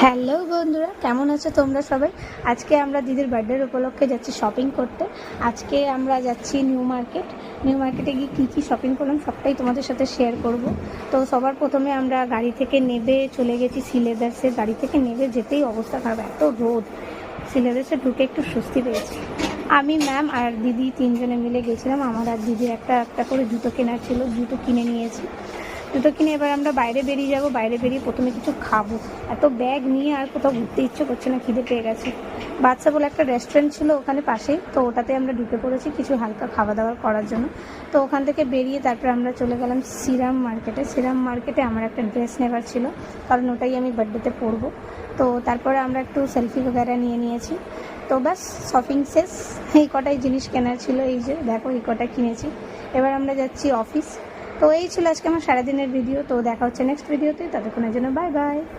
Hello বন্ধুরা, কেমন আছো তোমরা সবাই? আজকে আমরা দিদির বার্থডের উপলক্ষে যাচ্ছি শপিং করতে। আজকে আমরা যাচ্ছি নিউ মার্কেটে গিয়ে কী শপিং করলাম সবটাই তোমাদের সাথে শেয়ার করব। তো সবার প্রথমে আমরা গাড়ি থেকে নেবে চলে গেছি সিলেদার্সে। গাড়ি থেকে নেবে যেতেই অবস্থা খারাপ, এত রোদ। সিলেদার্সে ঢুকে একটু স্বস্তি পেয়েছি। আমি, ম্যাম আর দিদি তিনজনে মিলে গেছিলাম। আমার আর দিদির একটা করে জুতো কেনার ছিল, জুতো কিনে নিয়েছি। জুতো কিনে এবার আমরা বাইরে বেরিয়ে যাব। বাইরে বেরিয়ে প্রথমে কিছু খাবো। এত ব্যাগ নিয়ে আর কোথাও ঘুরতে ইচ্ছে করছে না, খিদে পেয়ে গেছে। বাচ্চা বলে একটা রেস্টুরেন্ট ছিল ওখানে পাশেই, তো ওটাতে আমরা ঢুকে পড়েছি কিছু হালকা খাওয়া দাওয়া করার জন্য। তো ওখান থেকে বেরিয়ে তারপরে আমরা চলে গেলাম সিরাম মার্কেটে। আমার একটা ড্রেস নেওয়ার ছিল, কারণ ওটাই আমি বার্থডেতে পরবো। তো তারপরে আমরা একটু সেলফি वगैरह নিয়ে নিয়েছি। তো ব্যাস শপিং শেষ। এই কটাই জিনিস কেনার ছিল, এই যে দেখো এই কটা কিনেছি। এবার আমরা যাচ্ছি অফিস। তো এই ছিল আজকে আমার সারাদিনের ভিডিও। তো দেখা হচ্ছে নেক্সট ভিডিওতে, ততক্ষণের জন্য বাই বাই।